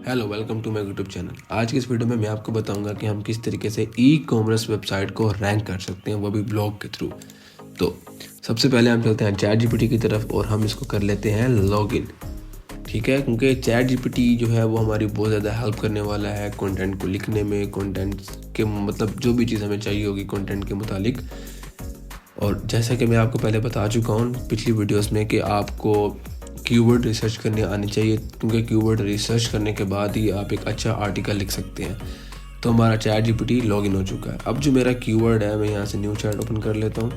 Hello, welcome to my YouTube channel. आज की इस वीडियो में मैं आपको बताऊंगा कि हम किस तरीके से ई कॉमर्स वेबसाइट को रैंक कर सकते हैं, वो भी ब्लॉग के थ्रू। तो सबसे पहले हम चलते हैं चैट जीपीटी की तरफ और हम इसको कर लेते हैं लॉगिन। ठीक है, क्योंकि चैट जीपीटी जो है वो हमारी बहुत ज़्यादा हेल्प करने वाला है कंटेंट को लिखने में, कंटेंट के मतलब जो भी चीज़ हमें चाहिए होगी कंटेंट के मुतालिक। और जैसा कि मैं आपको पहले बता चुका हूँ पिछली वीडियोस में कि आपको कीवर्ड रिसर्च करने आनी चाहिए, क्योंकि कीवर्ड रिसर्च करने के बाद ही आप एक अच्छा आर्टिकल लिख सकते हैं। तो हमारा चैट जीपीटी लॉगिन हो चुका है। अब जो मेरा कीवर्ड है, मैं यहाँ से न्यू चैट ओपन कर लेता हूँ।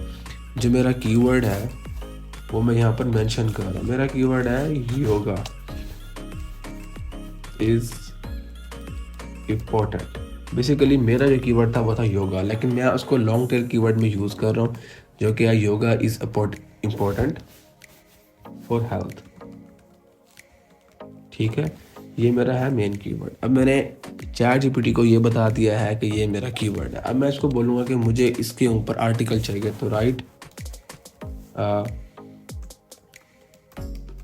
जो मेरा कीवर्ड है वो मैं यहाँ पर मेंशन कर रहा हूँ। मेरा कीवर्ड है योगा इज़ इम्पोर्टेंट। बेसिकली मेरा जो कीवर्ड था वो था योगा, लेकिन मैं उसको लॉन्ग टेल कीवर्ड में यूज़ कर रहा हूँ, जो कि है yoga is important for health. ठीक है, ये मेरा है मेन कीवर्ड। अब मैंने चैट जीपीटी को ये बता दिया है कि ये मेरा कीवर्ड है। अब मैं इसको बोलूँगा कि मुझे इसके ऊपर आर्टिकल चाहिए, तो right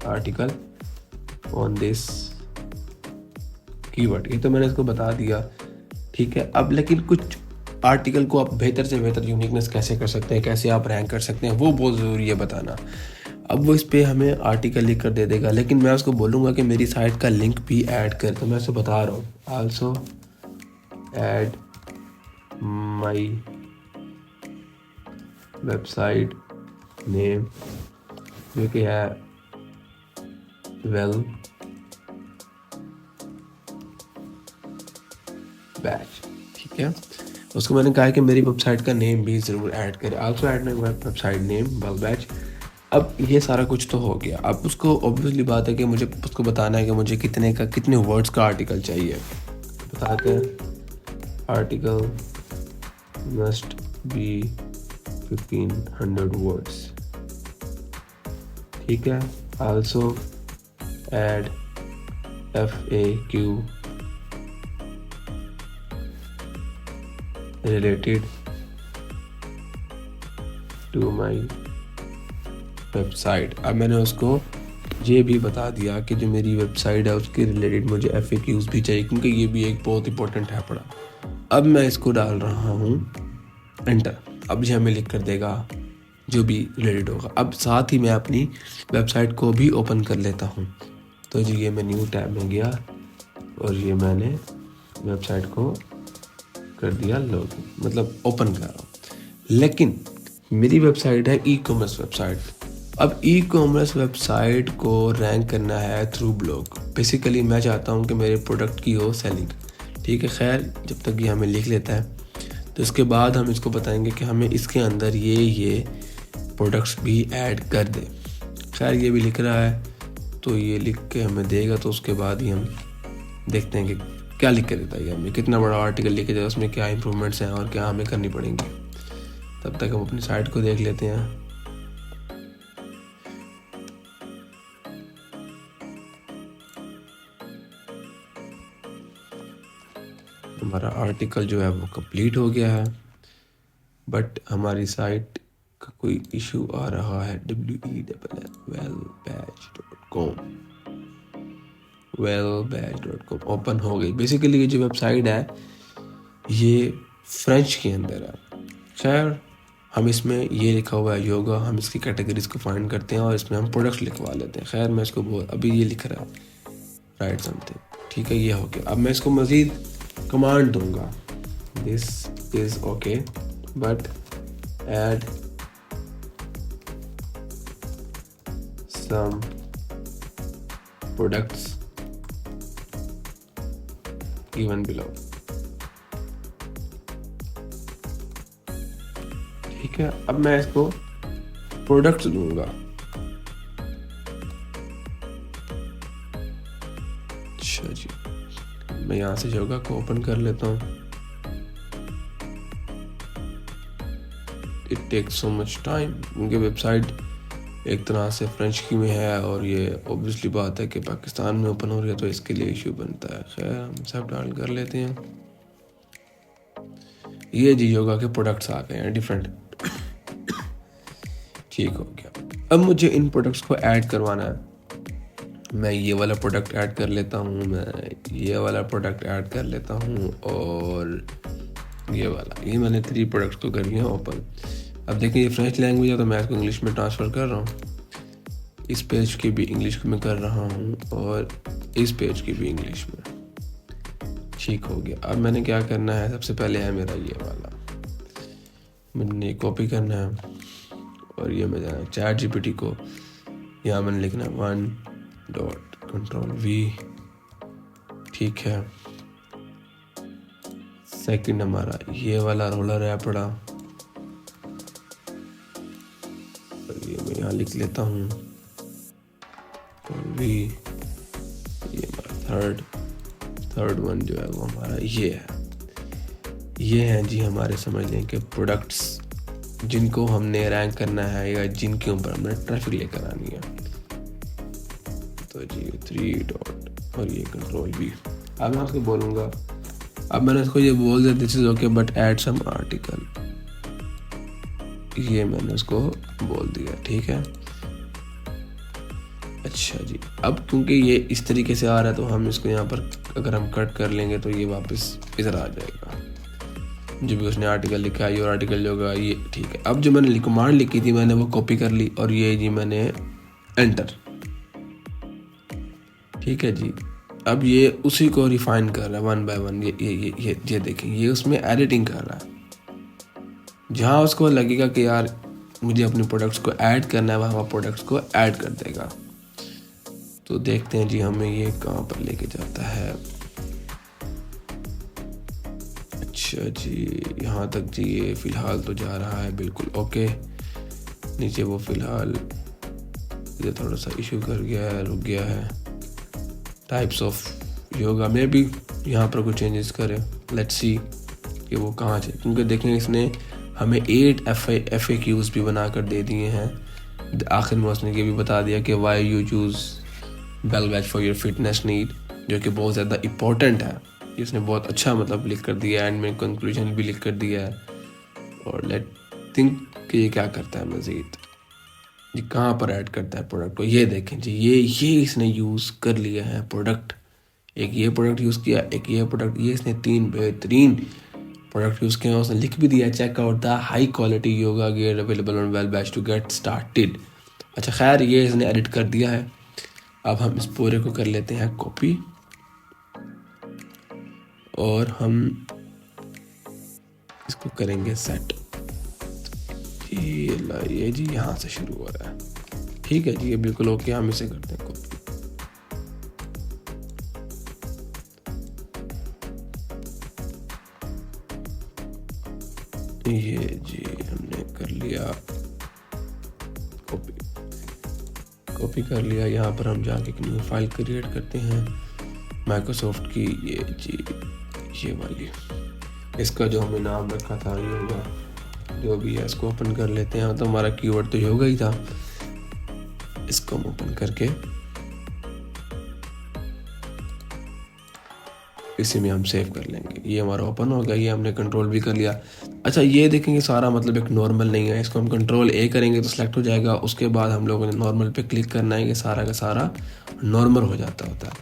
article on this keyword. ये तो मैंने इसको बता दिया। ठीक है, अब लेकिन कुछ आर्टिकल को आप बेहतर से बेहतर यूनिकनेस कैसे कर सकते हैं, कैसे आप रैंक कर सकते हैं, वो बहुत ज़रूरी है बताना। अब वो इस पर हमें आर्टिकल लिख कर दे देगा, लेकिन मैं उसको बोलूँगा कि मेरी साइट का लिंक भी ऐड कर। तो मैं उसको बता रहा हूँ also add my website name, जो कि है वेल बैच। ठीक है, उसको मैंने कहा कि मेरी वेबसाइट का नेम भी ज़रूर ऐड करें। Also add my website name well batch. अब ये सारा कुछ तो हो गया। अब उसको ऑब्वियसली बात है कि मुझे उसको बताना है कि मुझे कितने वर्ड्स का आर्टिकल चाहिए। बताते हैं आर्टिकल मस्ट बी 1500 वर्ड्स। ठीक है, also add FAQ related to my website. अब मैंने उसको ये भी बता दिया कि जो मेरी वेबसाइट है उसके रिलेटेड मुझे FAQs भी चाहिए, क्योंकि ये भी एक बहुत इंपॉर्टेंट है पड़ा। अब मैं इसको डाल रहा हूँ एंटर। अब ये हमें लिख कर देगा जो भी रिलेटेड होगा। अब साथ ही मैं अपनी वेबसाइट को भी ओपन कर लेता हूँ। तो जी ये मैं न्यू टैब में गया और ये मैंने वेबसाइट को कर दिया लॉगिन, मतलब ओपन कर रहा हूँ। लेकिन मेरी वेबसाइट है ई कॉमर्स वेबसाइट। अब ई कॉमर्स वेबसाइट को रैंक करना है थ्रू ब्लॉग। बेसिकली मैं चाहता हूँ कि मेरे प्रोडक्ट की हो सेलिंग। ठीक है, खैर जब तक ये हमें लिख लेता है तो इसके बाद हम इसको बताएंगे कि हमें इसके अंदर ये प्रोडक्ट्स भी ऐड कर दे। खैर ये भी लिख रहा है, तो ये लिख के हमें देगा, तो उसके बाद ही हम देखते हैं कि क्या लिख के देता है हमें, कितना बड़ा आर्टिकल लिख के देगा, उसमें क्या इंप्रूवमेंट्स हैं और क्या हमें करनी पड़ेंगी। तब तक हम अपनी साइट को देख लेते हैं। हमारा आर्टिकल जो है वो कंप्लीट हो गया है, बट हमारी साइट का कोई इशू आ रहा है। wellbatch.com ओपन हो गई। बेसिकली ये जो वेबसाइट है ये फ्रेंच के अंदर है। खैर हम इसमें ये लिखा हुआ है योगा, हम इसकी कैटेगरीज को फाइंड करते हैं और इसमें हम प्रोडक्ट्स लिखवा लेते हैं। खैर मैं इसको अभी ये लिख रहा है राइट समथिंग। ठीक है, ये हो गया। अब मैं इसको मज़ीद कमांड दूंगा, this is okay but add some products given below. ठीक है, अब मैं इसको प्रोडक्ट्स दूंगा। अच्छा जी, मैं यहाँ से योगा को ओपन कर लेता हूँ। It takes so much time, क्योंकि वेबसाइट एक तरह से फ्रेंच की में है और ये ऑब्वियसली बात है कि पाकिस्तान में ओपन हो रही है, तो इसके लिए इशू बनता है। खैर हम सब डाल कर लेते हैं। ये जी योगा के प्रोडक्ट्स आ गए हैं डिफरेंट। ठीक हो गया। अब मुझे इन प्रोडक्ट्स को ऐड करवाना है मैं ये वाला प्रोडक्ट ऐड कर लेता हूँ, मैं ये वाला प्रोडक्ट ऐड कर लेता हूँ, और ये वाला, ये मैंने 3 प्रोडक्ट्स को कर लिया ओपन। अब देखिए ये फ्रेंच लैंग्वेज है तो मैं इसको इंग्लिश में ट्रांसफ़र कर रहा हूँ। इस पेज की भी इंग्लिश में कर रहा हूँ और इस पेज की भी इंग्लिश में। ठीक हो गया। अब मैंने क्या करना है, सबसे पहले है मेरा ये वाला, मैंने कॉपी करना है और ये मैं जाना चैट जीपीटी को, यहाँ मैंने लिखना है 1.Ctrl+V। ठीक है। सेकंड हमारा ये वाला रोलर है पड़ा, और ये मैं यहाँ लिख लेता हूँ V। ये हमारा थर्ड वन जो है वो हमारा ये है। ये हैं जी हमारे समझ लें कि प्रोडक्ट्स जिनको हमने रैंक करना है या जिनके ऊपर हमने ट्रैफिक लेकर आनी है। तो जी 3 डॉट और ये Ctrl+V। अब मैं उसको बोलूँगा, अब मैंने इसको ये बोल दिया this is okay but add some article, ये मैंने उसको बोल दिया। ठीक है। अच्छा जी, अब क्योंकि ये इस तरीके से आ रहा है तो हम इसको यहाँ पर अगर हम कट कर लेंगे तो ये वापस इधर आ जाएगा। जो भी उसने आर्टिकल लिखा है ये आर्टिकल जो होगा ये। ठीक है। अब जो मैंने कमांड लिखी थी मैंने वो कॉपी कर ली और ये जी मैंने एंटर। ठीक है जी। अब ये उसी को रिफाइन कर रहा है 1 by 1। ये देखें, ये उसमें एडिटिंग कर रहा है। जहाँ उसको लगेगा कि यार मुझे अपने प्रोडक्ट्स को ऐड करना है वहाँ प्रोडक्ट्स को ऐड कर देगा। तो देखते हैं जी हमें ये कहाँ पर लेके जाता है। अच्छा जी, यहाँ तक जी ये फ़िलहाल तो जा रहा है बिल्कुल ओके। नीचे वो फ़िलहाल ये थोड़ा सा इशू कर गया है, रुक गया है। टाइप्स ऑफ योगा में भी यहाँ पर कुछ चेंजेस करें, लेट्स सी कि वो कहाँ से, क्योंकि देखें इसने हमें 8 FAQs भी बना कर दे दिए हैं। आखिर में उसने ये भी बता दिया कि why you choose Bell Batch for your fitness need, जो कि बहुत ज़्यादा इम्पोर्टेंट है। इसने बहुत अच्छा मतलब लिख कर दिया, एंड में कंक्लूजन भी लिख कर दिया है। और लेट थिंक कि ये क्या करता है मज़ीद, ये कहाँ पर ऐड करता है प्रोडक्ट को। ये देखें जी, ये इसने यूज़ कर लिया है प्रोडक्ट। एक ये प्रोडक्ट यूज़ किया, एक ये प्रोडक्ट, ये इसने 3 बेहतरीन प्रोडक्ट यूज़ किया। उसने लिख भी दिया check out the high quality yoga gear available on Well Batch to get started. अच्छा खैर ये इसने एडिट कर दिया है। अब हम इस पूरे को कर लेते हैं कॉपी और हम इसको करेंगे सेट। ये जी यहाँ से शुरू हो रहा है। ठीक है जी, ये बिल्कुल ओके। हम इसे करते हैं कॉपी। ये जी हमने कर लिया कॉपी कर लिया। यहाँ पर हम जाके एक न्यू फाइल क्रिएट करते हैं माइक्रोसॉफ्ट की। ये जी ये वाली, इसका जो हमें नाम रखा था योगा, जो भी है इसको ओपन कर लेते हैं। तो हमारा कीवर्ड तो योगा ही था, इसको हम ओपन करके इसी में हम सेव कर लेंगे। ये हमारा ओपन हो गया, ये हमने कंट्रोल भी कर लिया। अच्छा ये देखेंगे सारा मतलब एक नॉर्मल नहीं है, इसको हम Ctrl+A करेंगे तो सिलेक्ट हो जाएगा। उसके बाद हम लोगों ने नॉर्मल पे क्लिक करना है, ये सारा का सारा नॉर्मल हो जाता होता है।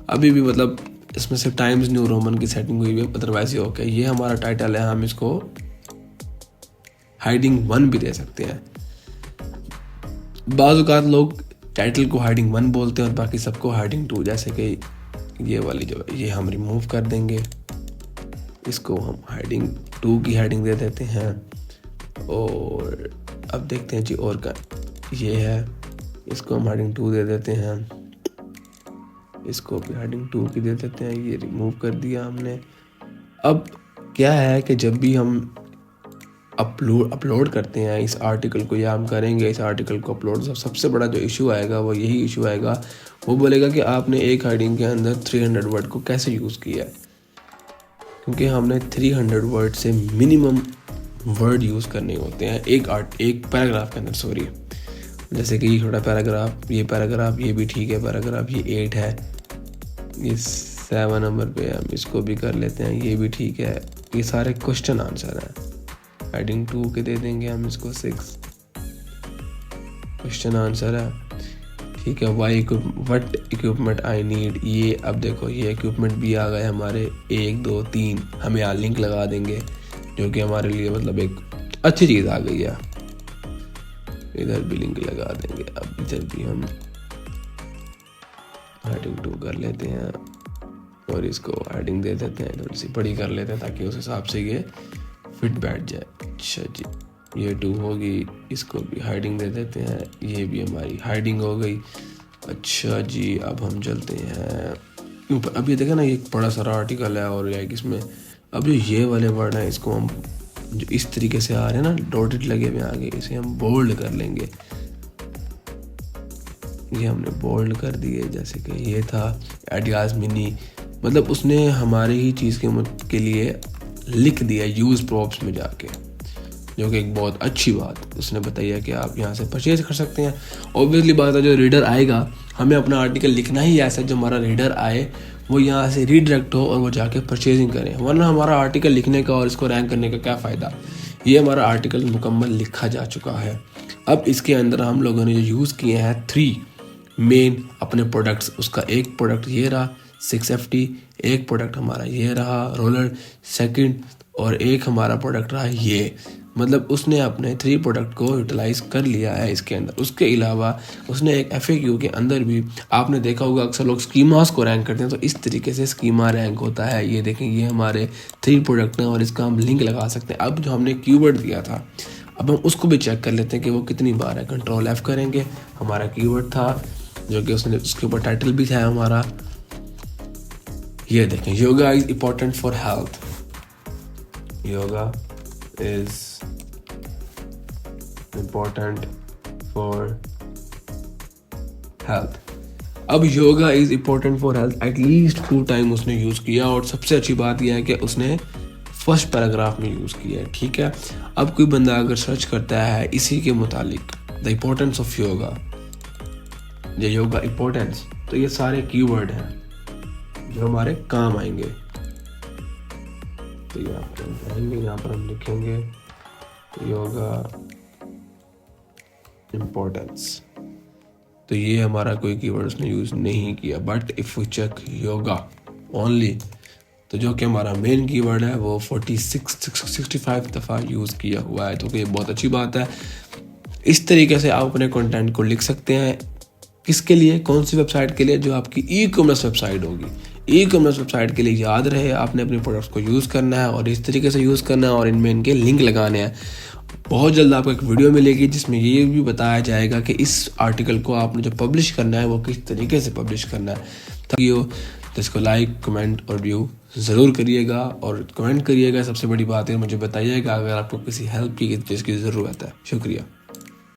अभी भी मतलब इसमें सिर्फ टाइम्स न्यू रोमन की सेटिंग हुई है, अदरवाइज ये ओके। ये हमारा टाइटल है, हम इसको हाइडिंग 1 भी दे सकते हैं। बाज़ औक़ात लोग टाइटल को हाइडिंग 1 बोलते हैं और बाकी सबको हाइडिंग 2, जैसे कि ये वाली जो है ये हम रिमूव कर देंगे। इसको हम हाइडिंग 2 की हेडिंग दे देते हैं। और अब देखते हैं जी और का ये है, इसको हम हेडिंग 2 दे देते हैं। इसको भी हेडिंग 2 की दे देते हैं। ये रिमूव कर दिया हमने। अब क्या है कि जब भी हम अपलोड करते हैं इस आर्टिकल को, या हम करेंगे इस आर्टिकल को अपलोड, सबसे बड़ा जो इशू आएगा वो यही इशू आएगा। वो बोलेगा कि आपने एक हेडिंग के अंदर 300 वर्ड को कैसे यूज़ किया है, क्योंकि हमने 300 वर्ड से मिनिमम वर्ड यूज़ करने होते हैं एक पैराग्राफ के अंदर। सॉरी, जैसे कि ये छोटा पैराग्राफ, ये भी ठीक है पैराग्राफ, ये 8 है, ये 7 नंबर पे हम इसको भी कर लेते हैं, ये भी ठीक है। ये सारे क्वेश्चन आंसर हैं। हेडिंग 2 के दे देंगे हम इसको 6 क्वेश्चन आंसर है। ठीक है। वट इक्विपमेंट आई नीड, ये अब देखो ये इक्विपमेंट भी आ गए हमारे 1 2 3। हम यहाँ लिंक लगा देंगे जो कि हमारे लिए मतलब एक अच्छी चीज़ आ गई है। इधर भी लिंक लगा देंगे। अब इधर भी हम हेडिंग 2 कर लेते हैं और इसको हेडिंग दे देते हैं, थोड़ी सी बड़ी कर लेते हैं ताकि उस हिसाब से ये फिट बैठ जाए। अच्छा जी, ये 2 होगी, इसको भी हाइडिंग दे देते हैं, ये भी हमारी हाइडिंग हो गई। अच्छा जी, अब हम चलते हैं ऊपर। अब ये देखें ना, ये एक बड़ा सारा आर्टिकल है और ये इसमें अब जो ये वाले वर्ड हैं इसको हम जो इस तरीके से आ रहे हैं ना, डॉटेड लगे हुए आगे, इसे हम बोल्ड कर लेंगे। ये हमने बोल्ड कर दिए। जैसे कि ये था आइडियाज़ मिनी, मतलब उसने हमारे ही चीज़ के लिए लिख दिया यूज़ प्रॉप्स में जाके, जो कि एक बहुत अच्छी बात उसने बताई है कि आप यहाँ से परचेज कर सकते हैं। ऑब्वियसली बात है, जो रीडर आएगा हमें अपना आर्टिकल लिखना ही ऐसा जो हमारा रीडर आए वो यहाँ से रीडायरेक्ट हो और वो जाके परचेजिंग करें, वरना हमारा आर्टिकल लिखने का और इसको रैंक करने का क्या फ़ायदा। ये हमारा आर्टिकल मुकम्मल लिखा जा चुका है। अब इसके अंदर हम लोगों ने जो यूज़ किए हैं 3 मेन अपने प्रोडक्ट्स, उसका एक प्रोडक्ट ये रहा 6FT, एक प्रोडक्ट हमारा ये रहा रोलर सेकंड, और एक हमारा प्रोडक्ट रहा ये। मतलब उसने अपने 3 प्रोडक्ट को यूटिलाइज कर लिया है इसके अंदर। उसके अलावा उसने एक FAQ के अंदर भी, आपने देखा होगा अक्सर लोग स्कीमास को रैंक करते हैं, तो इस तरीके से स्कीमा रैंक होता है। ये देखें, ये हमारे 3 प्रोडक्ट हैं और इसका हम लिंक लगा सकते हैं। अब जो हमने कीवर्ड दिया था, अब हम उसको भी चेक कर लेते हैं कि वो कितनी बार है। कंट्रोल F करेंगे, हमारा कीवर्ड था जो कि उसके ऊपर टाइटल भी था हमारा। ये देखें, yoga is important for health, yoga is important for health. अब yoga is important for health at least 2 time उसने यूज़ किया, और सबसे अच्छी बात यह है कि उसने फर्स्ट पैराग्राफ में यूज़ किया है। ठीक है, अब कोई बंदा अगर सर्च करता है इसी के मुतालिक the importance of yoga, yoga importance, तो ये सारे कीवर्ड हैं जो हमारे काम आएंगे। तो यहाँ पर हम लिखेंगे योगा इम्पोर्टेंस, तो ये हमारा कोई कीवर्ड उसने यूज़ नहीं किया। But if we check yoga only, तो जो कि हमारा मेन कीवर्ड है वो 65 दफ़ा यूज़ किया हुआ है, तो ये बहुत अच्छी बात है। इस तरीके से आप अपने कंटेंट को लिख सकते हैं। किसके लिए, कौन सी वेबसाइट के लिए? जो आपकी ई-कॉमर्स वेबसाइट होगी। ई-कॉमर्स वेबसाइट के लिए याद रहे आपने अपने प्रोडक्ट्स को यूज़ करना है और इस तरीके से यूज़ करना है, और इनमें इनके लिंक लगाने हैं। बहुत जल्द आपको एक वीडियो मिलेगी जिसमें ये भी बताया जाएगा कि इस आर्टिकल को आपने जो पब्लिश करना है वो किस तरीके से पब्लिश करना है। तो इसको लाइक, कमेंट और व्यू ज़रूर करिएगा, और कमेंट करिएगा। सबसे बड़ी बात है, मुझे बताइएगा अगर आपको किसी हेल्प की चीज़ की ज़रूरत है। शुक्रिया।